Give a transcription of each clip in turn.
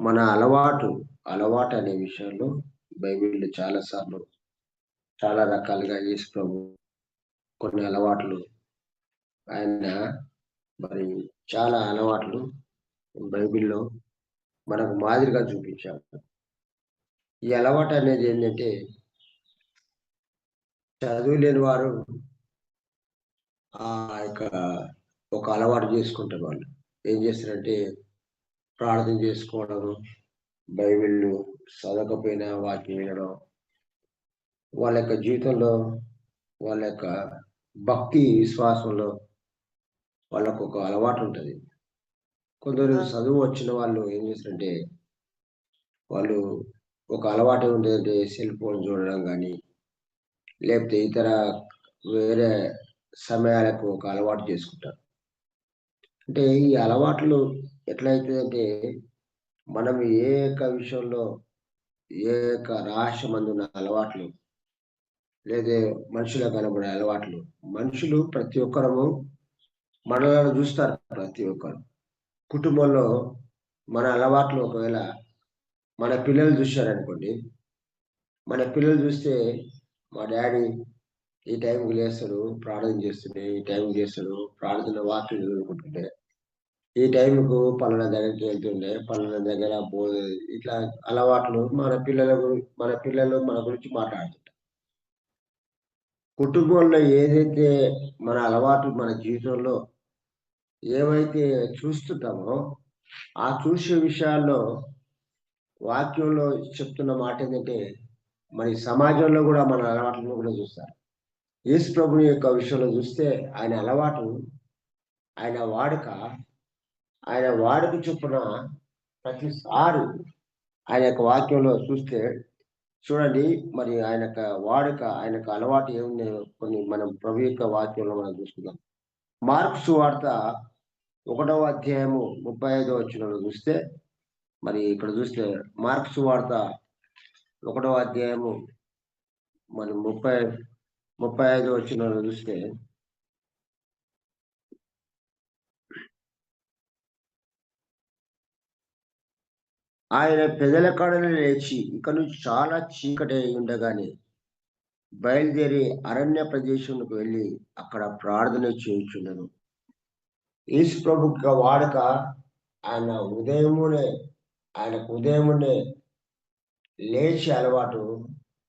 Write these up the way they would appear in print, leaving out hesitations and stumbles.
మన అలవాటు అనే విషయంలో బైబిల్‌లో చాలా రకాలుగా యేసు ప్రభు కొన్ని అలవాట్లు ఆయన మరి చాలా అలవాట్లు బైబిల్‌లో మనకు మాదిరిగా చూపించాడు. ఈ అలవాటు అనేది ఏంటంటే చదువు లేని వారు యొక్క ఒక అలవాటు చేసుకుంటారు వాళ్ళు. ఏం చేస్తారంటే ప్రార్థన చేసుకోవడం, బైబిల్ చదవకపోయినా వాక్యం వినడం, వాళ్ళ యొక్క జీవితంలో వాళ్ళ యొక్క భక్తి విశ్వాసంలో వాళ్ళకొక అలవాటు ఉంటది. కొందరు చదువు వచ్చిన వాళ్ళు ఏం చేస్తారంటే, వాళ్ళు ఒక అలవాటు ఏంటంటే సెల్ ఫోన్ చూడడం గానీ, లేకపోతే ఇతర వేరే సమయాలకు ఒక అలవాటు చేసుకుంటారు. అంటే ఈ అలవాట్లు ఎట్లయితదంటే, మనం ఏ యొక్క విషయంలో, ఏ యొక్క రహస్యమందున్న అలవాట్లు, లేదా మనుషులకు కనబడే అలవాట్లు, మనుషులు ప్రతి ఒక్కరము మనలను చూస్తారు ప్రతి ఒక్కరు. కుటుంబంలో మన అలవాట్లు ఒకవేళ మన పిల్లలు చూశారనుకోండి, మన పిల్లలు చూస్తే మా డ్యాడీ ఈ టైంకి లేస్తాడు, ప్రార్థన చేస్తుండే, ఈ టైంకి చేస్తాడు, ప్రార్థన వాక్యం చదువుకుంటుండే, ఈ టైంకు పలానా దగ్గరికి వెళ్తుండే, పలానా దగ్గర ఇట్లా అలవాట్లు మన పిల్లలు మన గురించి మాట్లాడుతుంటారు. కుటుంబంలో ఏదైతే మన అలవాటు మన జీవితంలో ఏవైతే చూస్తుంటామో, ఆ చూసే విషయాల్లో వాక్యంలో చెప్తున్న మాట ఏంటంటే, మరి సమాజంలో గూడా మన అలవాట్లను గూడా చూస్తారు. యేసు ప్రభుని యొక్క విషయంలో చూస్తే ఆయన అలవాటు, ఆయన వాడుక, ఆయన వాడుక చొప్పున ప్రతిసారి ఆయన యొక్క వాక్యంలో చూస్తే చూడండి, మరి ఆయన యొక్క వాడుక, ఆయన యొక్క అలవాటు ఏమున్నాయో కొన్ని మనం ప్రభు యొక్క వాక్యంలో మనం చూసుకుందాం. మార్కు సువార్త 1వ అధ్యాయము 35వ వచనంలో చూస్తే, మరి ఇక్కడ చూస్తే మార్కు సువార్త 1వ అధ్యాయము మరి 35వ వచనంలో చూస్తే, ఆయన పెదల కాడనే లేచి ఇక నుంచి చాలా చీకటి అయి ఉండగానే బయలుదేరి అరణ్య ప్రదేశంలోకి వెళ్ళి అక్కడ ప్రార్థన చేయుచుండెను. యేసు ప్రభు యొక్క వాడుక ఆయన ఆయనకు ఉదయమునే లేచే అలవాటు.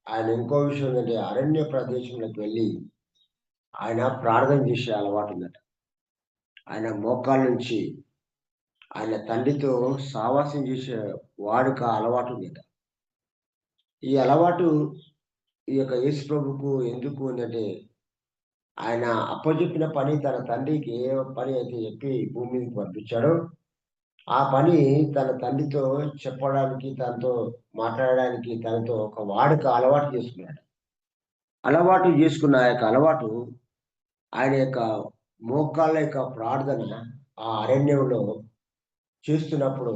ఆయన ఇంకో విషయం ఏంటంటే అరణ్య ప్రదేశంలోకి వెళ్ళి ఆయన ప్రార్థన చేసే అలవాటు ఉందట. ఆయన మోకాళ్ళ నుంచి ఆయన తండ్రితో సావాసం చేసే వాడుక అలవాటు ఉందట. ఈ అలవాటు ఈ యొక్క యేసు ప్రభుకు ఎందుకు అనంటే, ఆయన అప్పజెప్పిన పని తన తండ్రికి ఏ పని అయితే చెప్పి భూమి మీదకి పంపించాడో, ఆ పని తన తండ్రితో చెప్పడానికి, తనతో మాట్లాడడానికి, తనతో ఒక వాడుక అలవాటు చేసుకున్నాడు. అలవాటు చేసుకున్న ఆ యొక్క అలవాటు ఆయన యొక్క మోకాళ్ళ యొక్క ప్రార్థన ఆ అరణ్యంలో చేస్తున్నప్పుడు,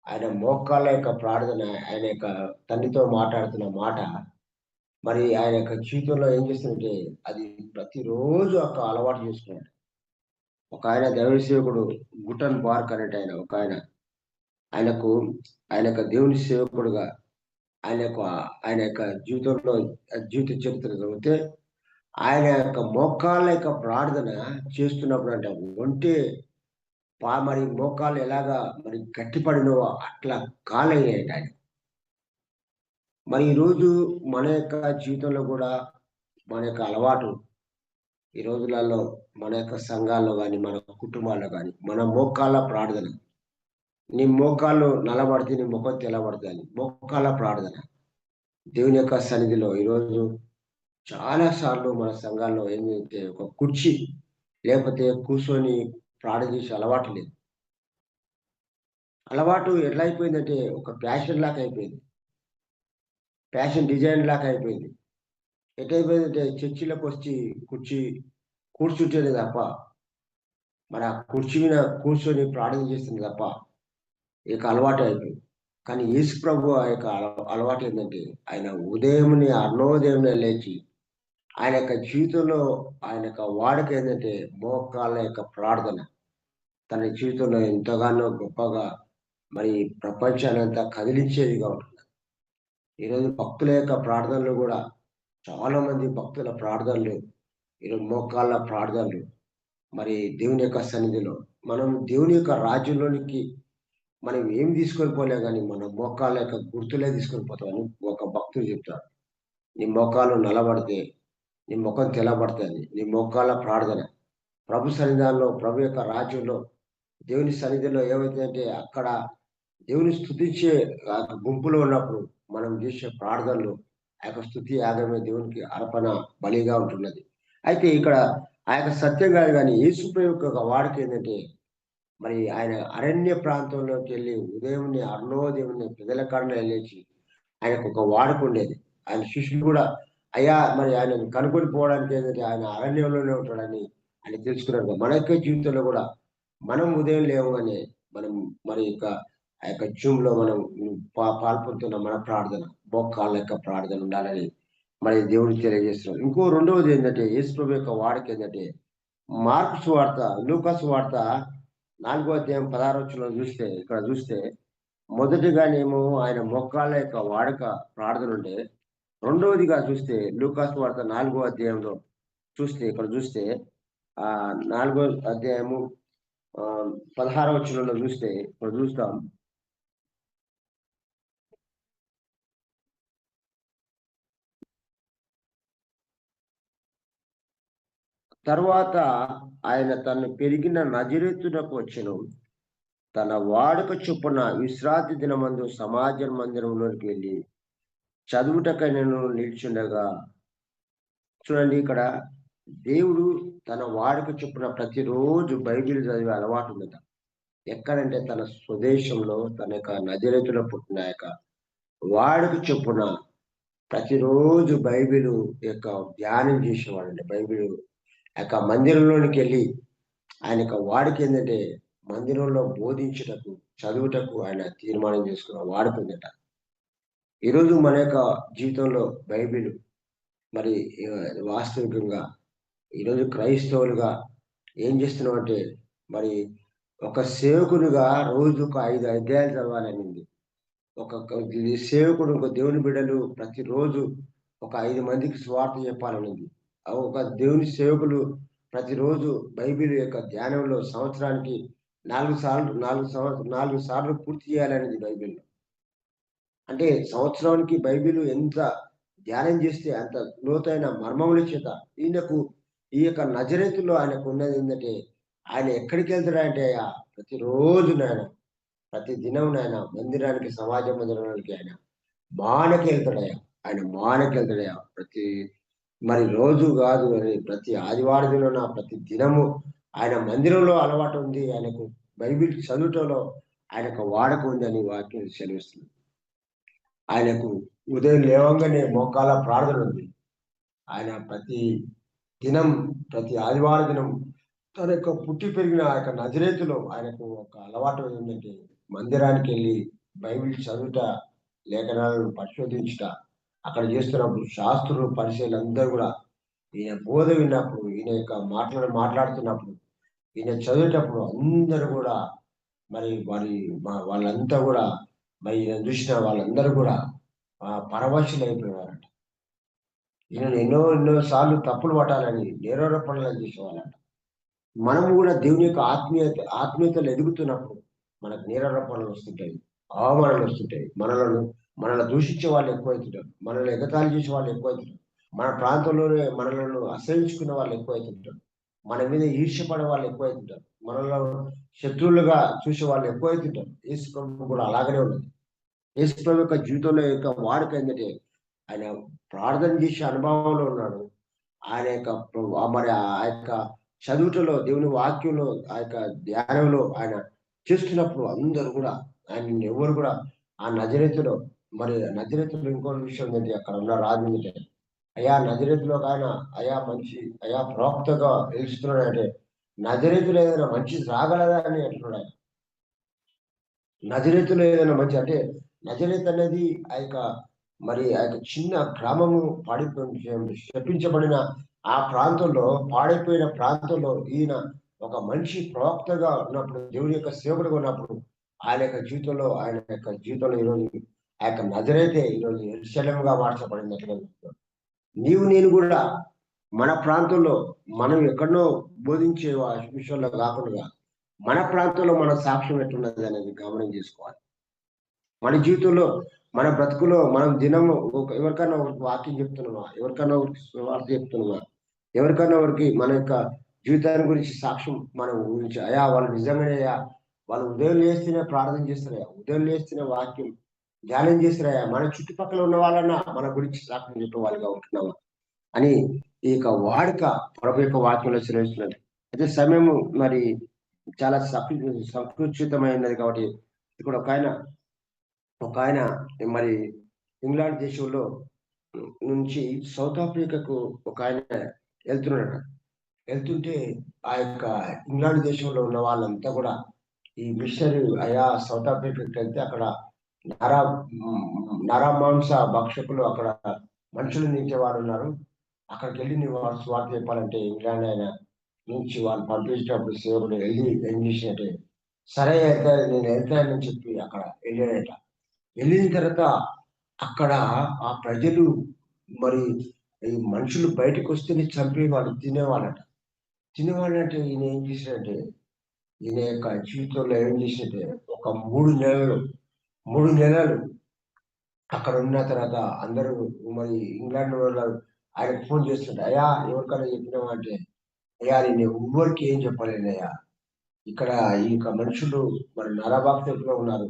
ఆయన మోకాళ్ళ యొక్క ప్రార్థన, ఆయన యొక్క తండ్రితో మాట్లాడుతున్న మాట, మరి ఆయన యొక్క జీవితంలో ఏం చేస్తుందంటే, అది ప్రతిరోజు ఒక అలవాటు చేసుకున్నాడు. ఒకాయన దైవ సేవకుడు గుటన్ బార్క్ అనేటాయన ఒకాయన, ఆయనకు ఆయన యొక్క దేవుని సేవకుడుగా ఆయన యొక్క జీవితంలో జీవిత చరిత్ర చదివితే, ఆయన యొక్క మోకాళ్ళ యొక్క ప్రార్థన చేస్తున్నప్పుడంట ఒంటె మరి మోకాళ్ళు ఎలాగా మరి గట్టిపడినవో అట్లా కాలయ్యాయట ఆయన. మరి ఈరోజు మన యొక్క జీవితంలో గూడా మన యొక్క అలవాటు ఈ రోజులలో మన యొక్క సంఘాల్లో గాని, మన కుటుంబాల్లో గాని, మన మోకాళ్ళ ప్రార్థన. నీ మోకాళ్ళు నల్లబడితే నీ ముఖం తెల్లబడతదని. మోకాళ్ళ ప్రార్థన. దేవుని యొక్క సన్నిధిలో ఈరోజు చాలా సార్లు మన సంఘాల్లో ఏంటంటే ఒక కుర్చీ లేకపోతే కూర్చొని ప్రార్థన చేసే అలవాటు లేదు. అలవాటు ఎట్లా అయిపోయిందంటే ఒక ఫ్యాషన్ లాగా అయిపోయింది. ఫ్యాషన్ డిజైన్ లాగా అయిపోయింది. ఎటైపోయిందంటే చర్చిలకొచ్చి కుర్చీ కూర్చుంటేనే తప్ప, మరి ఆ కుర్చీ మీద కూర్చొని ప్రార్థన చేస్తుంది తప్ప, ఇక అలవాటే అయిపోయింది. కానీ యేసు ప్రభు ఆ యొక్క అలవాటు ఏంటంటే, ఆయన అరుణోదయమునే లేచి, ఆయన యొక్క జీవితంలో ఆయన యొక్క వాడుక ఏంటంటే, మోకాళ్ళ యొక్క ప్రార్థన. తన జీవితంలో ఎంతగానో గొప్పగా మరి ప్రపంచానంతా కదిలించేదిగా ఉంటుంది. ఈరోజు భక్తుల యొక్క ప్రార్థనలు కూడా చాలా మంది భక్తుల ప్రార్థనలు, ఈరోజు మోకాళ్ళ ప్రార్థనలు, మరి దేవుని యొక్క సన్నిధిలో మనం దేవుని యొక్క రాజ్యంలోనికి మనం ఏం తీసుకొని పోలే గాని మన మోకాళ్ళ యొక్క గుర్తులే తీసుకొని పోతామని ఒక భక్తుడు చెప్తాడు. నీ మోకాలు నలబడితే నీ ముఖం తెల్లబడుతుంది. నీ మోకాళ్ళ ప్రార్థన ప్రభు సన్నిధానంలో, ప్రభు యొక్క రాజ్యంలో, దేవుని సన్నిధిలో ఏమైతే అంటే అక్కడ దేవుని స్తుతించే ఆ యొక్క గుంపులో ఉన్నప్పుడు మనం చేసే ప్రార్థనలు, ఆ యొక్క స్తుతి యాగమే దేవునికి అర్పణ బలిగా ఉంటున్నది. అయితే ఇక్కడ ఆ యొక్క సత్యం కాదు గానీ యేసుప్రభు యొక్క వాడుక ఏందంటే, మరి ఆయన అరణ్య ప్రాంతంలోకెళ్ళి ఉదయంనే అరుణోదయంనే పెద్దల కాడనే లేచి ఆయనకొక వాడుక ఉండేది. ఆయన శిష్యులు కూడా అయ్యా మరి ఆయనను కనుక్కొని పోవడానికి ఏంటంటే ఆయన అరణ్యంలోనే ఉంటాడని ఆయన తెలుసుకున్నారు. మన యొక్క జీవితంలో కూడా మనం ఉదయం లేవగానే మనం మరి యొక్క ఆ యొక్క జూమ్‌లో మనం పాల్పొందుతున్న మన ప్రార్థన, మోక్కాళ్ళ యొక్క ప్రార్థన ఉండాలని మరి దేవుడు తెలియజేస్తున్నాడు. ఇంకో రెండవది ఏంటంటే యేసుప్రభు యొక్క వాడుక ఏంటంటే మార్కు సువార్త, లూకా సువార్త 4 అధ్యాయం 16 వచనంలో చూస్తే ఇక్కడ చూస్తే మొదటిగానేమో ఆయన మోక్కాళ్ళ యొక్క వాడుక ప్రార్థనుండే. రెండవదిగా చూస్తే లూకా సువార్త 4 అధ్యాయంలో చూస్తే ఇక్కడ చూస్తే 4 అధ్యాయము 16 వచనంలో చూస్తే ఇక్కడ చూస్తాం. తరువాత ఆయన తను పెరిగిన నజరేతునకు వచ్చెను. తన వాడుక చొప్పున విశ్రాంతి దినమందు సమాజ మందిరంలోకి వెళ్ళి చదువుటకైనను నిల్చుండగా చూడండి ఇక్కడ దేవుడు తన వాడుక చొప్పున ప్రతిరోజు బైబిల్ చదివే అలవాటు ఉందట. ఎక్కడంటే తన స్వదేశంలో తన యొక్క నజరేతులో పుట్టిన యొక్క వాడుక చొప్పున ప్రతిరోజు బైబిల్ యొక్క ధ్యానం చేసేవాడండి. బైబిల్ యొక్క మందిరంలోనికెళ్ళి ఆయన యొక్క వాడుక ఏందంటే మందిరంలో బోధించుటకు, చదువుటకు ఆయన తీర్మానం చేసుకున్న వాడుక ఉందట. ఈరోజు మన యొక్క జీవితంలో బైబిల్ మరి వాస్తవికంగా ఈరోజు క్రైస్తవులుగా ఏం చేస్తున్నామంటే మరి ఒక సేవకునిగా రోజుకు 5 అధ్యాయాలు చదవాలనింది. ఒక సేవకుడు, ఒక దేవుని బిడ్డలు ప్రతిరోజు ఒక 5 మందికి సువార్త చెప్పాలనుంది. ఒక దేవుని సేవకులు ప్రతిరోజు బైబిల్ యొక్క ధ్యానంలో సంవత్సరానికి 4 సార్లు పూర్తి చేయాలనేది బైబిల్‌లో. అంటే సంవత్సరానికి బైబిల్ ఎంత ధ్యానం చేస్తే అంత లోతైన మర్మముల చేత ఈయనకు ఈ యొక్క నజరేతులో ఆయనకున్నదేందంటే ఆయన ఎక్కడికెళ్తాడంటే ప్రతిరోజు నాయన ప్రతి దినం నాయన మందిరానికి, సమాజ మందిరానికి ఆయన మానకెళ్తాడయ్యా. ఆయన మానకెళ్తాడయ్యా. మరి రోజు గాదు అని ప్రతి ఆదివారం దినాన ప్రతి దినము ఆయన మందిరంలో అలవాటు ఉంది. ఆయనకు బైబిల్ చదువుటలో ఆయనకు వాడక ఉందని వాక్యం సెలవిస్తుంది. ఆయనకు ఉదయం లేవంగానే మోకాళ్ళ ప్రార్థన ఉంది. ఆయన ప్రతి దినం, ప్రతి ఆదివారం దినం తన యొక్క పుట్టి పెరిగిన ఆ యొక్క నజరేతులో ఆయనకు ఒక అలవాటు ఏంటంటే మందిరానికెళ్ళి బైబిల్ చదువుట, లేఖనాలను పరిశోధించుట, అక్కడ చేస్తున్నప్పుడు శాస్త్రులు, పరిచయులందరూ గూడా ఈయన బోధ విన్నప్పుడు, ఈయన యొక్క మాట్లాడుతున్నప్పుడు, ఈయన చదివేటప్పుడు అందరూ గూడా మరి వాళ్ళంతా గూడా మరి ఈయన చూసిన వాళ్ళందరూ గూడా పరవశులైపోయేవారట. ఈయనను ఎన్నో సార్లు తప్పులు పట్టాలని నేరారోపణలు చేసేవాళ్ళంట. మనము గూడా దేవుని యొక్క ఆత్మీయతలో ఎదుగుతున్నప్పుడు మనకు నేరారోపణలు వస్తుంటాయి. అవమానాలు వస్తుంటాయి. మనల్ని దూషించే వాళ్ళు ఎక్కువైతుంటారు. మనల్ని ఎగతాళి చేసే వాళ్ళు ఎక్కువైతుంటారు. మన ప్రాంతంలోనే మనలను అసహించుకునే వాళ్ళు ఎక్కువైతుంటారు. మన మీద ఈర్ష్యపడే వాళ్ళు ఎక్కువైతుంటారు. మనలో శత్రువులుగా చూసే వాళ్ళు ఎక్కువైతుంటారు. యేసు ప్రభు కూడా అలాగనే ఉన్నది. యేసు ప్రభు యొక్క జీవితంలో యొక్క వాడుక ఏంటంటే ఆయన ప్రార్థన చేసే అనుభవంలో ఉన్నాడు. ఆయన యొక్క మరి ఆ యొక్క చదువుటలో, దేవుని వాక్యంలో, ఆ యొక్క ధ్యానంలో ఆయన చేస్తున్నప్పుడు అందరూ కూడా ఆయనని ఎవరు కూడా ఆ నజరేతులో మరి నజరేతులో ఇంకో విషయం ఏంటంటే అక్కడ ఉన్న రాజు ఏంటంటే, అయ్యా నజరేతులో ఒకాయన అయ్యా మనిషి అయ్యా ప్రవక్తగా పిలుస్తున్నాడంటే నజరేతులో ఏదైనా మంచిది రాగలదా అని అంటున్నాడు ఆయన. నజరేతులో ఏదైనా మంచి అంటే నజరేత్ అనేది ఆ యొక్క మరి ఆ యొక్క చిన్న గ్రామము శపించబడిన ఆ ప్రాంతంలో, పాడైపోయిన ప్రాంతంలో ఈయన ఒక మనిషి ప్రవక్తగా ఉన్నప్పుడు, దేవుని యొక్క సేవకుడుగా ఉన్నప్పుడు, ఆయన యొక్క జీవితంలో ఈరోజు ఆ యొక్క నజరేతే ఈరోజు యెరూషలేముగా మార్చబడినట్లుగా చూస్తున్నాం. నీవు నేను గూడా మన ప్రాంతంలో మనం ఎక్కడనో బోధించే విషయంలో గాకుండా, మన ప్రాంతంలో మన సాక్ష్యం ఎట్టున్నదనేది గమనం జేసుకోవాలి. మన జీవితంలో, మన బ్రతుకులో మనం దినము ఎవరికన్నా ఒకరికి వాక్యం చెప్తున్నామా? ఎవరికన్నా ఒకరికి సువార్త చెప్తున్నామా? ఎవరికన్నా ఒకరికి మన యొక్క జీవితాన్ని గురించి సాక్ష్యం మనం గురించి, అయ్యా! వాళ్ళు నిజంగానే అయ్యా! వాళ్ళు ఉదయం లేస్తేనే ప్రార్థన చేస్తారయ్యా! ఉదయం లేస్తేనే వాక్యం ధ్యానం చేస్తారయ్యా! మన చుట్టుపక్కల ఉన్న వాళ్ళన్నా మన గురించి సాక్ష్యం చెప్పేవాళ్ళుగా ఉంటున్నామా? అని ఈ యొక్క వాడుక ప్రభు యొక్క వాక్యంలో సెలవిస్తున్నది. అయితే సమయము మరి చాలా సంకుచితమైనది కాబట్టి ఇక్కడ ఒకాయన మరి ఇంగ్లాండ్ దేశంలో నుంచి సౌత్ ఆఫ్రికాకు ఒకాయన ఎళ్తున్నాడట. ఎళ్తుంటే ఆ యొక్క ఇంగ్లాండ్ దేశంలో ఉన్న వాళ్ళంతా గూడా ఈ మిషనరీ అయ్యా సౌత్ ఆఫ్రికాకెళ్తే అక్కడ నర నరమాంస భక్షకులు అక్కడ మనుషులు తించేవారున్నారు. అక్కడికెళ్ళి నువ్వు సువార్త చెప్పాలంటే ఇంగ్లాండ్ ఆయన నుంచి వాళ్ళు పంపించేటప్పుడు సేవకుడు ఎళ్లి ఏం చేసినట్టే, సరే అయితే నేను ఎళ్తానని చెప్పి అక్కడ ఎళ్ళాడట. వెళ్ళిన తర్వాత అక్కడ ఆ ప్రజలు మరి ఈ మనుషులు బయటకొస్తేనే చంపేవాళ్ళు, తినేవాళ్ళట. తినేవాళ్ళంటే ఈయన ఏం చేశాడంటే, ఈయన యొక్క జీవితంలో ఏం చేశాడంటే, ఒక 3 నెలలు అక్కడ ఉన్న తర్వాత అందరూ మరి ఇంగ్లాండ్ వాళ్ళు ఆయనకు ఫోన్ చేస్తుంటే, "అయ్యా! ఎవరికైనా చెప్పినావా?" అంటే, "అయ్యా! నేను ఎవ్వరికీ ఏం చెప్పలేదయ్యా. ఇక్కడ ఈ యొక్క మనుషులు మరి నరభక్షకులుగా ఉన్నారు.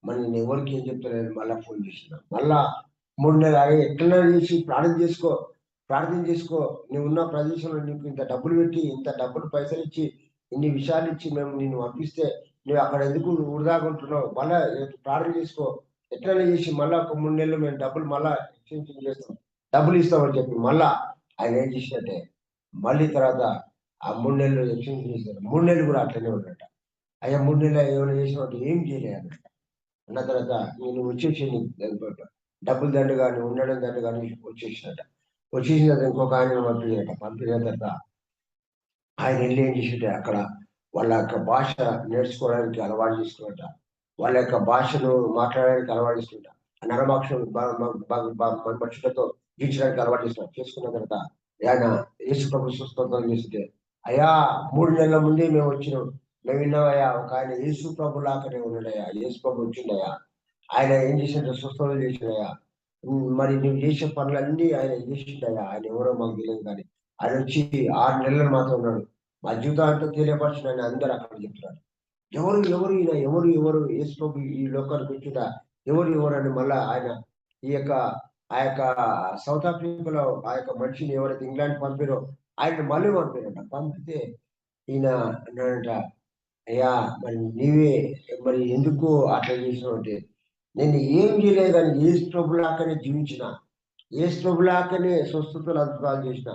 మరి నేనెవరికీ ఏం చెప్తలేను." మళ్ళా ఫోన్ చేసిన. మళ్ళా 3 నెలలు "అరే! ఎట్లైనా చేసి ప్రార్థన చేసుకో. నువ్వున్న ప్రదేశంలో నీకు ఇంత డబ్బులు పెట్టి, ఇంత డబ్బులు పైసలిచ్చి, ఇన్ని విషయాలిచ్చి మేము నిన్ను పంపిస్తే, నువ్వు అక్కడ ఎందుకు వృధాగా ఉంటున్నావు? మళ్ళా ప్రార్థన చేసుకో. ఎట్లైనా చేసి మళ్ళా ఒక 3 నెలలు మేము డబ్బులు మళ్ళా ఎక్స్‌చేంజ్ చేస్తాం. డబ్బులిస్తామని" చెప్పి మళ్ళా ఆయన ఏం చేసిండంటే, మళ్ళీ తర్వాత ఆ 3 నెలలు ఎక్స్‌చేంజ్ చేశారు. 3 నెలలు కూడా అట్లనే ఉన్నాడట. అయ్యా! 3 నెలలు ఏమైనా చేసినావంటే ఏం చేయలే అన్నాడట. అన్న తర్వాత నేను వచ్చేసేయి డబ్బులు దండగా నువ్వు ఉండడం దండగా అని వచ్చేసినట. వచ్చేసిన తర్వాత ఇంకొక ఆయనను పంపినట. పంపిన తర్వాత ఆయన ఎళ్లి ఏం చేసిండే అక్కడ వాళ్ళ యొక్క భాష నేర్చుకోవడానికి అలవాటు చేసుకున్నట. వాళ్ళ యొక్క భాషను మాట్లాడడానికి అలవాటు చేసుకుంట. నరభాషను బ మ బ బ మనుషులతో జీవించడానికి అలవాటు చేసుకున్నాడు. చేసుకున్న తర్వాత ఆయన యేసు ప్రభు స్వస్థతలు చేస్తుంటే, "అయ్యా! 3 నెలల ముందే మేమొచ్చినాం. మేము విన్నామయ్యా ఒకాయన యేసు ప్రభులాగానే ఉన్నాడయ్యా. యేసు ప్రభు వచ్చిండయ్యా. ఆయన ఏం చేసిండో స్వస్థతలు చేసిండయ్యా. మరి నువ్వు చేసే పనులన్నీ ఆయన చేసిండయ్యా. ఆయన ఎవరో మాకు తెలీదు గానీ. ఆయనొచ్చి 6 నెలలు మాతో ఉన్నాడు. మా జీవితాంతం తెలియపరచునని" అందరూ అక్కడ చెప్తున్నారు. ఎవరు ఈయన? ఎవరు? యేసు ప్రభు ఈ లోకానికి వచ్చిండా? ఎవరు అని మళ్ళా ఆయన ఈ యొక్క ఆ యొక్క సౌత్ ఆఫ్రికాలో ఆ యొక్క మనిషిని ఎవరైతే ఇంగ్లాండ్ పంపిరో ఆయన్ని మళ్ళీ పంపిరంట. పంపితే ఈయన అన్నాడంట, "అయ్యా! మరి నీవే మరి ఎందుకు అట్లా చేసినావంటే, నేను ఏం చేయలేదు గానీ యేసు ప్రభులాగానే జీవించిన. యేసు ప్రభులాగానే స్వస్థతలు అద్భుతాలు చేసిన.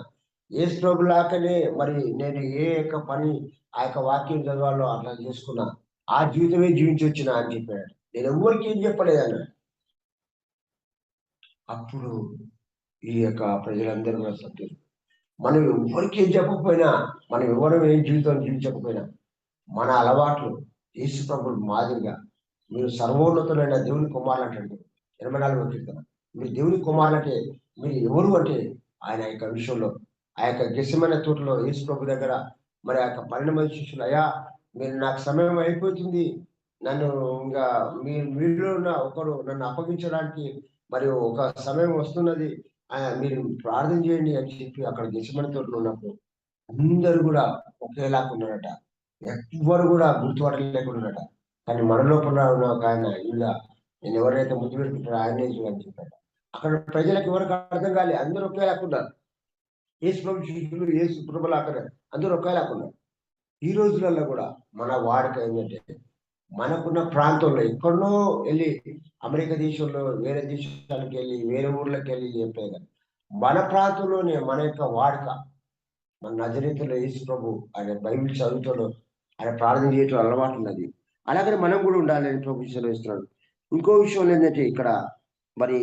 యేసు ప్రభులాగానే మరి నేను ఏ యొక్క పని ఆ యొక్క వాక్యం చదవాలో అట్లా చేసుకున్నా. ఆ జీవితమే జీవించొచ్చిన" అని చెప్పాడట. నేనెవ్వరికీ ఏం చెప్పలేదన్నాడు. అప్పుడు ఈ యొక్క ప్రజలందరూ కూడా సంతోషం. మనం ఎవ్వరికీ ఏం చెప్పకపోయినా, మనం ఎవ్వరం ఏం జీవితం జీవించకపోయినా, మన అలవాట్లు యేసు ప్రభువు మాదిరిగా మీరు సర్వోన్నతుడైన దేవుని కుమారులంటాడు 84వ కీర్తన. మీరు దేవుని కుమారులంటే మీరు ఎవరు అంటే ఆయన యొక్క విషయంలో ఆ యొక్క గెత్సెమనే తోటలో యేసు ప్రభు దగ్గర మరి ఆ యొక్క 12 మంది శిష్యులు, "అయ్యా! మీరు నాకు సమయం అయిపోతుంది. నన్ను ఇంగా మీలో ఉన్న ఒకడు నన్ను అప్పగించడానికి మరి ఒక సమయం వస్తున్నది. మీరు ప్రార్థన చేయండి" అని చెప్పి అక్కడ గెత్సెమనే తోటలో ఉన్నప్పుడు అందరూ గూడా ఒకేలాగున్నారట. ఎవ్వరు గూడా గుర్తుపట్టలేకున్నారట. కానీ మన లోపల ఉన్న ఒకాయన ఇలా నేనెవరినైతే ముద్దు పెట్టుకుంటానో ఆయన్నే చూడని చెప్పాడు. అక్కడ ప్రజలకు ఎవరికీ అర్థం కాలే. అందరూ ఒకేలాగున్నారు. యేసు ప్రభు శిష్యులు, యేసు ప్రభులాగానే అందరూ ఒకేలాగున్నారు. ఈ రోజులలో గూడా మన వాడుక ఏంటంటే, మనకున్న ప్రాంతంలో ఎక్కడనో ఎళ్లి అమెరికా దేశంలో, వేరే దేశాలకెళ్ళి, వేరే ఊర్లకెళ్ళి చెప్పే గాని, మన ప్రాంతంలోనే మన యొక్క వాడుక మన నజరేతులో యేసు ప్రభు ఆయన బైబిల్ చదువుతాడు. ఆయన ప్రార్థన చేయటం అలవాటున్నది. అలాగనే మనం గూడా ఉండాలని ప్రభు సెలవిస్తున్నాడు. ఇంకో విషయం ఏందంటే ఇక్కడ మరి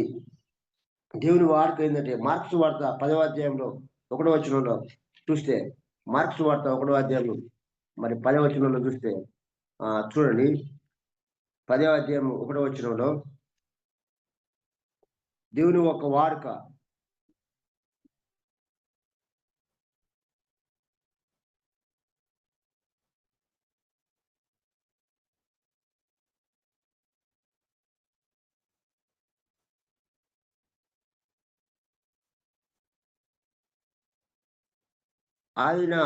దేవుని వార్త ఏందంటే మార్క్స్ వార్త 10వ అధ్యాయంలో 1వ వచనంలో చూస్తే మార్క్స్ వార్త 1వ అధ్యాయంలో మరి 10వ వచనంలో చూస్తే చూడండి 10వ అధ్యాయం 1వ వచనంలో దేవుని ఒక వాడుక ఆయన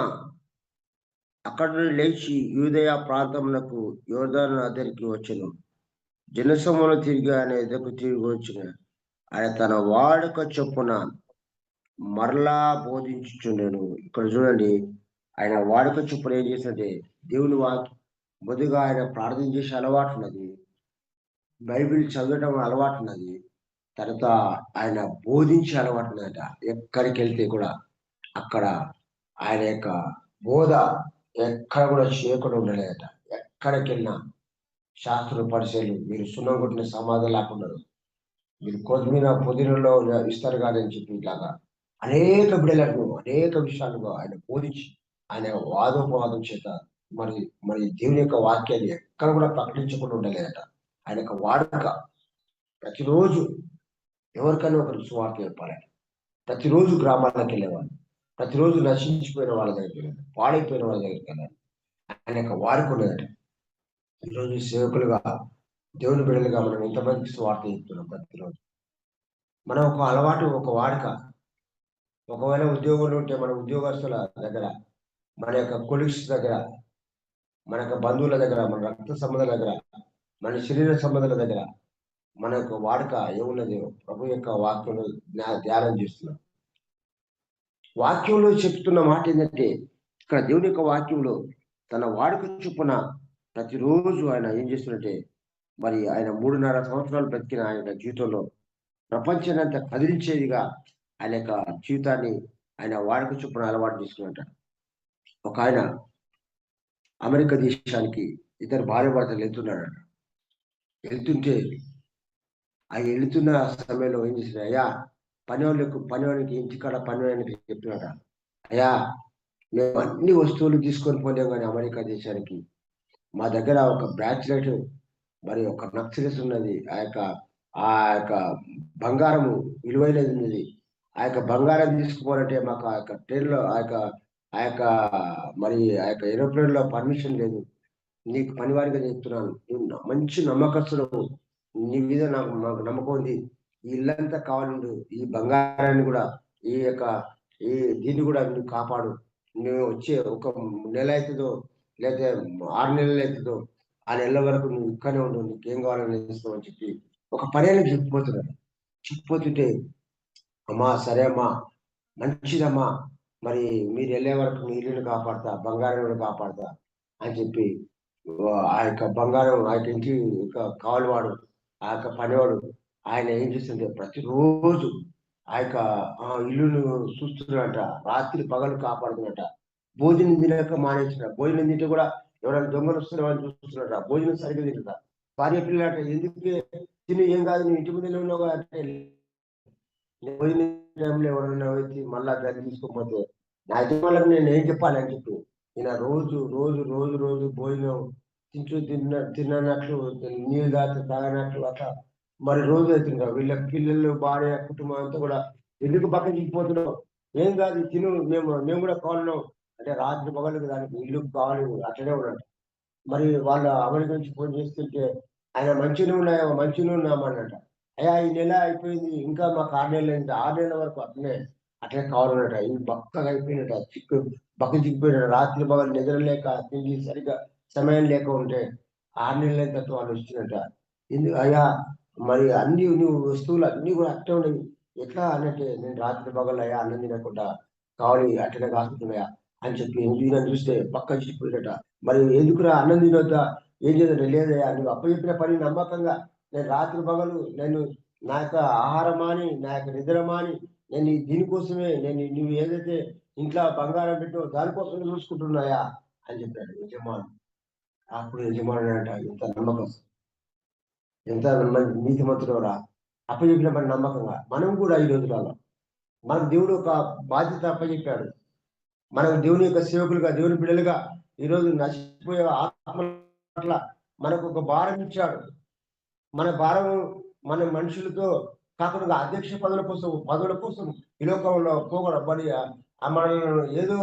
అక్కడ నుండి లేచి యూదయ ప్రాంతమునకు యోర్దాను నదికి వచ్చెను. జనసమూహం తిరిగి ఆయన ఎదుకు తిరిగి వచ్చిన ఆయన తన వాడుక చొప్పున మరలా బోధించుచుండెను. ఇక్కడ చూడండి, ఆయన వాడుక చొప్పున ఏం చేసినట్టే దేవుని మొదటిగా ఆయన ప్రార్థన చేసే అలవాటు ఉన్నది, బైబిల్ చదవడం అలవాటు ఉన్నది, తర్వాత ఆయన బోధించే అలవాటు ఉన్నదట. ఎక్కడికి వెళ్తే కూడా అక్కడ ఆయన యొక్క బోధ ఎక్కడ కూడా చేయకుండా ఉండలేదట. ఎక్కడికి వెళ్ళినా శాస్త్ర పరిచయలు మీరు సున్నం కొట్టిన సమాధి లేకుండా మీరు కొద్దిమీద పుదీనలో ఇస్తారు కాదని చెప్పి ఇట్లాగా అనేక బిడలకు అనేక విషయాలుగా ఆయన బోధించి ఆయన వాదోపవాదం చేత మరి మరి దేవుని యొక్క వాక్యాన్ని ఎక్కడ కూడా ప్రకటించకుండా ఉండలేదట. ఆయన యొక్క వాడుక ప్రతిరోజు ఎవరికైనా ఒకరికి సువార్త చెప్పాలి. ప్రతిరోజు గ్రామాలకు వెళ్ళేవాళ్ళు, ప్రతిరోజు నశించిపోయిన వాళ్ళ దగ్గరికి వెళ్ళాలి, పాడైపోయిన వాళ్ళ దగ్గరికి వెళ్ళాలి. ఆయన యొక్క వాడుక ఉన్నదట. ఈరోజు సేవకులుగా దేవుని బిడ్డలుగా మనం ఎంతమందికి సువార్త చెప్తున్నాం ప్రతిరోజు. మనం ఒక అలవాటు, ఒక వాడుక. ఒకవేళ ఉద్యోగంలో ఉంటే మన ఉద్యోగస్తుల దగ్గర, మన యొక్క కొలీగ్స్ దగ్గర, మన యొక్క బంధువుల దగ్గర, మన రక్త సంబంధాల దగ్గర, మన శరీర సంబంధాల దగ్గర మన యొక్క వాడుక ఏమున్నది? ప్రభు యొక్క వాక్యంలో ధ్యానం చేస్తున్నాం. వాక్యంలో చెప్తున్న మాట ఏంటంటే, ఇక్కడ దేవుని యొక్క వాక్యంలో తన వాడుక చొప్పున ప్రతిరోజు ఆయన ఏం చేస్తున్నట్టే, మరి ఆయన 3.5 సంవత్సరాలు బ్రతికిన ఆయన జీవితంలో ప్రపంచాన్ని అంతా కదిలించేదిగా ఆయన యొక్క జీవితాన్ని ఆయన వాడుక చొప్పున అలవాటు చేసుకున్నట్ట. ఒక ఆయన అమెరికా దేశానికి ఇద్దరు భార్య భర్తలు వెళ్తున్నాడు. వెళ్తుంటే ఆ వెళుతున్న సమయంలో ఏం చేసిన, అయ్యా పనివానికి ఇంటికాడ పనివానికి చెప్తున్నాడు, అయ్యా మేము అన్ని వస్తువులు తీసుకొని పోలేము కానీ అమెరికా దేశానికి మా దగ్గర ఒక బ్రాచ్లెట్ మరి ఒక నక్సలెస్ ఉన్నది, ఆ యొక్క బంగారము విలువైనది ఉన్నది, ఆ యొక్క బంగారం తీసుకుపోవాలంటే మాకు ఆ యొక్క ట్రైన్లో ఆ యొక్క మరి ఆ యొక్క ఏరోప్లేన్ లో పర్మిషన్ లేదు. నీకు పనివారిగా చెప్తున్నాను, నువ్వు మంచి నమ్మకస్తుడు, నీ మీద మాకు నమ్మకం ఉంది. ఈ ఇల్లంతా కావాలండు, ఈ బంగారాన్ని కూడా, ఈ దీన్ని కూడా నువ్వు కాపాడు. నువ్వు వచ్చే ఒక నెల అవుతుందో లేదా 6 నెలలు అవుతుందో ఆ నెలల వరకు నువ్వు ఇక్కడనే ఉండు, నీకేం కావాలని ఇస్తావు అని చెప్పి ఒక పర్యాలు చెప్పిపోతున్నాడు. చెప్పిపోతుంటే, అమ్మా సరే అమ్మా మంచిదమ్మా, మరి మీరు వెళ్ళే వరకు మీ ఇల్లుని కాపాడతా, బంగారం కూడా కాపాడతా అని చెప్పి ఆ యొక్క బంగారం ఆ యొక్క ఇంటి కావలివాడు, ఆ యొక్క పనివాడు ఆయన ఏం చేస్తుంటే ప్రతిరోజు ఆ యొక్క ఇల్లును చూస్తున్నాడట, రాత్రి పగలు కాపాడుతున్నట. భోజనం తినక మానేసిన, భోజనం తింటే కూడా ఎవరైనా దొంగలు వస్తున్నారని చూస్తున్నారట, భోజనం సరిగ్గా తింటా. భార్య పిల్లలట, ఎందుకు తిని ఏం కాదు, నువ్వు ఇంటి ముందు ఉన్నావు అంటే భోజనం టైంలో ఎవరైనా వచ్చి మళ్ళా దాన్ని తీసుకోకపోతే నా యజమానులకు నేను ఏం చెప్పాలని చెప్పి ఈయన రోజు రోజు రోజు రోజు భోజనం తిన్నట్లు నీళ్ళు తాగనట్లు అట్లా మరి రోజు అవుతుంటారు. వీళ్ళ పిల్లలు భార్య కుటుంబం అంతా కూడా ఎందుకు పక్కన చిక్కిపోతున్నావు, ఏం కాదు తిను, మేము కూడా కావాలను అంటే రాత్రి పగలకు దానికి ఇల్లు కావాలి అట్లనే ఉన్నాడు. మరి వాళ్ళ అమెరికా నుంచి ఫోన్ చేస్తుంటే ఆయన మంచిగా ఉన్నామన్నట. అయ్యా ఈ నెల అయిపోయింది, ఇంకా మాకు 6 నెలలు అయింది, 6 నెలల వరకు అట్లనే కావాలన్నట. ఈ బక్కగా అయిపోయినట, చిక్కిపోయినట, రాత్రి పగలు నిద్ర లేక తిండి సరిగ్గా సమయం లేక ఉంటే 6 నెలల తర్వాత వాళ్ళు వచ్చినట. ఎందుకు అయ్యా మరి అన్ని నువ్వు వస్తువులు అన్ని కూడా అట్టే ఉండేవి, ఎట్లా అన్నట్టే నేను రాత్రి పగలు అయ్యా అన్నం తినకుండా కావాలి అట్లనే కాస్తున్నాయా అని చెప్పి ఎందుకు చూస్తే పక్క చిక్కిపోయినట. మరి ఎందుకురా అన్నం తినొద్దా, ఏం చేద్దా, లేదయ్యా నువ్వు అప్పచెప్పిన పని నమ్మకంగా నేను రాత్రి పగలు నేను నా యొక్క ఆహారం మాని, నా యొక్క నిద్ర మాని, నేను దీనికోసమే నువ్వు ఏదైతే ఇంట్లో బంగారం పెట్టో దానికోసమే చూసుకుంటున్నాయా అని చెప్పాడు యజమాను. అప్పుడు యజమానుడు అంట, ఎంత నమ్మకం, ఎంత నీతిమంతుడవరా, అప్పచెప్పిన పని నమ్మకంగా. మనం కూడా ఈ రోజులలో మనకు దేవుడు ఒక బాధ్యత అప్పచెప్పాడు, మనం దేవుని యొక్క సేవకులుగా దేవుని బిడ్డలుగా ఈరోజు నశించిపోయే ఆత్మ పట్ల మనకు ఒక భారం ఇచ్చాడు. మన భారం మన మనుషులతో కాకుండా అధ్యక్ష పదవుల కోసం ఈ లోకంలో పోగొడబడి మనల్ని ఏదో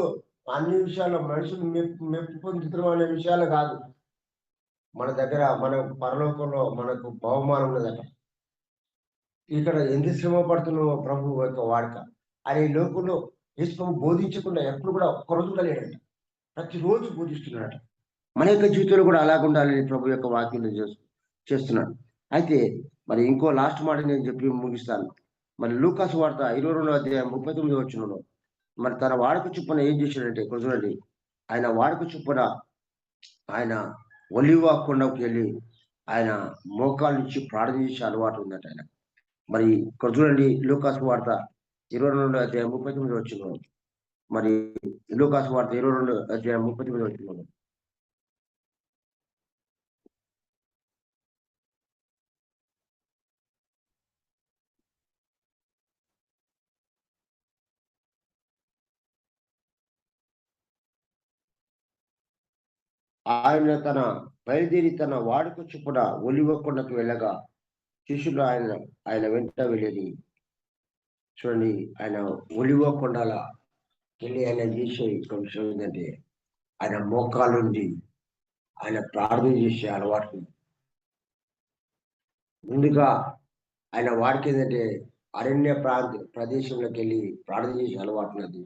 అన్ని విషయాల్లో మనుషులు మెప్పు పొందుతున్నాం అనే విషయాలు కాదు. మన దగ్గర మన పరలోకంలో మనకు బహుమానం ఉన్నదట. ఇక్కడ ఎంత శ్రమ పడుతున్నామో ప్రభు యొక్క వాడుక ఆయన ఈ లోకంలో యేసు బోధించకుండా ఎప్పుడు కూడా ఒక్కరోజు కూడా లేడంట. ప్రతిరోజు బోధిస్తున్నాడట. మన యొక్క జీవితంలో కూడా అలాగ ఉండాలని ప్రభు యొక్క వాక్యం చేస్తున్నాడు. అయితే మరి ఇంకో లాస్ట్ మాట నేను చెప్పి ముగిస్తాను. మరి లూకాసు వార్త 22వ అధ్యాయం 39వ వచనంలో మరి తన వాడుక చొప్పున ఏం చేశాడంటే ఇక్కడ చూడండి. ఆయన వాడుక చొప్పున ఆయన ఒలివ కొండకు వెళ్ళి ఆయన మోకాళ్ళ నుంచి ప్రార్థన చేసే అలవాటు ఉందట ఆయన. మరి ఇక్కడ చూడండి లూకాసు వార్త 22వ అధ్యాయం 39వ వచనంలో మరి లూకాసు వార్త 22వ అధ్యాయం 39వ వచనంలో ఆయన బయలుదేరి తన వాడుక చొప్పున ఒలివ కొండకు వెళ్ళగా శిష్యులు ఆయన వెంట వెళ్ళేది. చూడండి ఆయన ఒలివ కొండల వెళ్ళి ఆయన చేసే విషయం ఏంటంటే ఆయన మోకాలుండి ఆయన ప్రార్థన చేసే అలవాటు. ముందుగా ఆయన వాడికి ఏంటంటే అరణ్య ప్రదేశంలోకి వెళ్ళి ప్రార్థన చేసే అలవాటు ఉన్నది.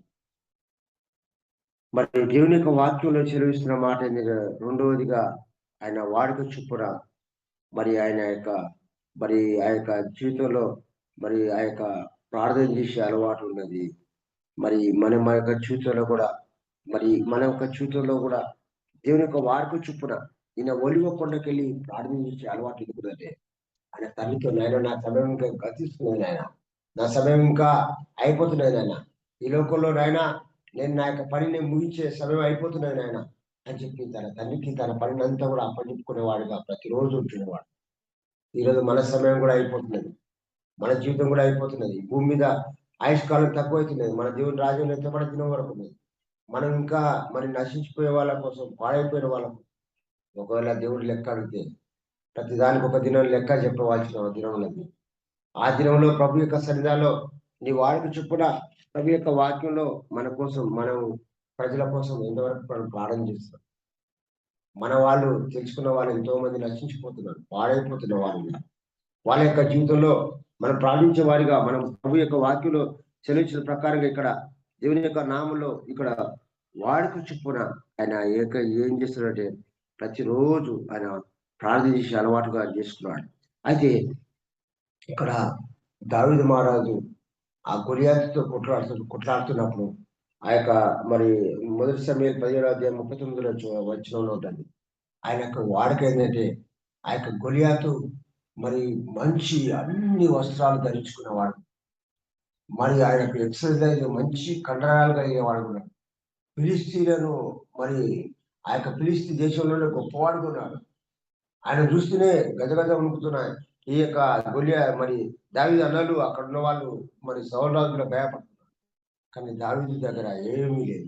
మరి దేవుని యొక్క వాక్యంలో చెలవిస్తున్న మాట ఏంటంటే రెండవదిగా ఆయన వాడుక చొప్పున మరి ఆయన యొక్క మరి ఆ యొక్క జీవితంలో మరి ఆ యొక్క ప్రార్థన చేసే అలవాటు ఉన్నది. మరి మన యొక్క జీవితంలో కూడా మరి మన యొక్క జీవితంలో కూడా దేవుని యొక్క వాడుక చొప్పున ఈయన ఒలివ కొండకెళ్ళి ప్రార్థన చేసే అలవాటు ఎందుకుంటే ఆయన తల్లితో నాయన నా సమయం ఇంకా గతిస్తున్నది నాయన, నా సమయం ఇంకా అయిపోతున్నది నాయన, ఈ లోకంలో నాయన నేను నా యొక్క పనిని ముగించే సమయం అయిపోతున్నది నాయన అని చెప్పి తన తల్లికి తన పనిని అంతా కూడా అప్పచెప్పుకునేవాడుగా ప్రతిరోజు ఉంటునేవాడు. ఈరోజు మన సమయం కూడా అయిపోతున్నది, మన జీవితం కూడా అయిపోతున్నది. భూమి మీద ఆయుష్కాలం తక్కువ అవుతున్నది. మన దేవుని రాజ్యంలో ఎంతపడి దినం వరకు ఉన్నది. మనం ఇంకా మరి నశించిపోయే వాళ్ళ కోసం, పాడైపోయిన వాళ్ళ కోసం ఒకవేళ దేవుడు లెక్క అడిగితే ప్రతిదానికి ఒక దినం లెక్క చెప్పవలసిన దినం ఉన్నది. ఆ దినంలో ప్రభు యొక్క సన్నిధానంలో నీ వాడికి చొప్పున ప్రభు యొక్క వాక్యంలో మన కోసం మనం ప్రజల కోసం ఎంతవరకు మనం ప్రార్థన చేస్తాం. మన వాళ్ళు తెలుసుకున్న వాళ్ళు ఎంతో మంది నశించిపోతున్నారు, పాడైపోతున్న వాళ్ళు. వాళ్ళ యొక్క జీవితంలో మనం ప్రార్థించే వారిగా మనం ప్రభు యొక్క వాక్యంలో చెల్లించిన ప్రకారంగా ఇక్కడ దేవుని యొక్క నామంలో ఇక్కడ వాడికి చొప్పున ఆయన ఏం చేస్తున్నాడంటే ప్రతిరోజు ఆయన ప్రార్థన చేసే అలవాటుగా చేసుకున్నాడు. అయితే ఇక్కడ దావీదు మహారాజు ఆ గొలియాతుతో కొట్లాడుతున్నప్పుడు ఆ యొక్క మరి మొదటి సమయాలు 17వ అధ్యాయం 39వ వచనంలో ఉంటుంది. ఆయన యొక్క వాడిక ఏంటంటే ఆ యొక్క గొలియాతు మరి మంచి అన్ని వస్త్రాలు ధరించుకున్నవాడు, మరి ఆయనకు ఎక్సర్సైజ్ మంచి కండరాలు కలిగేవాడు కూడా. ఫిలిస్తీన్లను మరి ఆ యొక్క ఫిలిస్తీ దేశంలోనే గొప్పవాడుగా ఉన్నాడు. ఆయన చూస్తూనే గజగజ వణుకుతున్నాయి. ఈ యొక్క మరి దావీదు అన్నలు అక్కడ ఉన్న వాళ్ళు మరి సౌలు రాజులో భయపడుతున్నారు. కానీ దావీదు దగ్గర ఏమీ లేదు.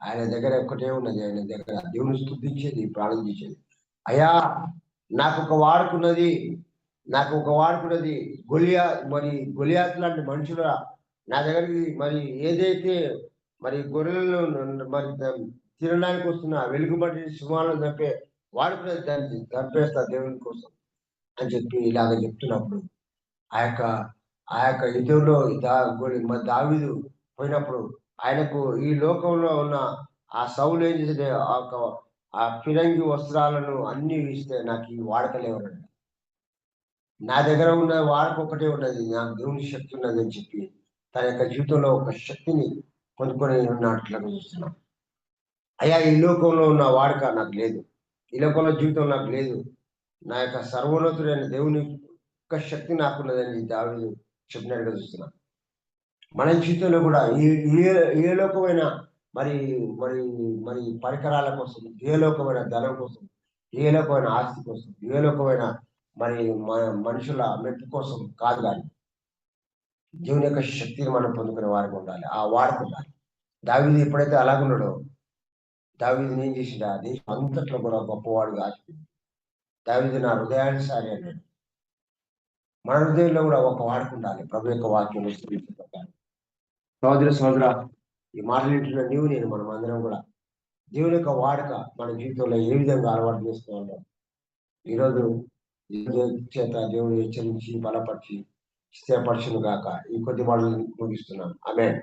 ఆయన దగ్గర ఒక్కటే ఉన్నది. ఆయన దగ్గర దేవుని స్తుతించేది, ప్రార్థన చేసేది. అయ్యా నాకు ఒక వాడుకున్నది గొలియాత్ లాంటి మనుషుల నా దగ్గరికి మరి ఏదైతే మరి గొర్రెలను మరి తినడానికి వస్తున్న వెలుగుబడి సింహాలను చంపే వాడుకున్నది దాన్ని చంపేస్తా దేవుని కోసం అని చెప్పి ఇలాగ చెప్తున్నప్పుడు ఆ యొక్క యుద్ధంలో దావీదు పోయినప్పుడు ఆయనకు ఈ లోకంలో ఉన్న ఆ సౌలు ఏం చేసే ఆ ఫిరంగి వస్త్రాలను అన్ని ఇస్తే నాకు ఈ వాడకలేవరండి. నా దగ్గర ఉన్న వాడక ఒకటే ఉన్నది, నాకు దేవుని శక్తి ఉన్నది అని చెప్పి తన యొక్క జీవితంలో ఒక శక్తిని పొందుకొని ఉన్నట్లుగా చూస్తున్నాం. అయ్యా ఈ లోకంలో ఉన్న వాడక నాకు లేదు, ఈ లోకంలో జీవితం నాకు లేదు, నా యొక్క సర్వోన్నతుడైన దేవుని యొక్క శక్తి నాకున్నదని దావీదు చెప్పినట్టుగా చూస్తున్నాం. మన జీవితంలో కూడా ఏ లోకమైన మరి మరి మరి పరికరాల కోసం, ఏ లోకమైన ధనం కోసం, ఏ లోకమైన ఆస్తి కోసం, ఏ లోకమైన మరి మనుషుల మెప్పు కోసం కాదు, కానీ దేవుని యొక్క శక్తిని మనం పొందుకునే వారికి ఉండాలి, ఆ వాడుకు ఉండాలి. దావీదు ఎప్పుడైతే అలాగున్నాడో దావీదుని ఏం చేసిండు? ఆ దేశం అంతట్లో కూడా గొప్పవాడుగా దావీదు నా హృదయానుసారి అన్నాడు. మన హృదయంలో కూడా ఒక వాడుక ఉండాలి. ప్రభు యొక్క వాక్యం సహోదర సహోదర, ఈ మాటలు వింటున్న నీవు నేను మనం అందరం కూడా దేవుని యొక్క వాడుక మన జీవితంలో ఏ విధంగా అలవాటు చేసుకోవాలో ఈరోజు చేత దేవుడు హెచ్చరించి బలపరిచి స్థిరపరచును గాక. ఈ కొద్ది మాటలు ముగిస్తున్నాను. ఆమేన్.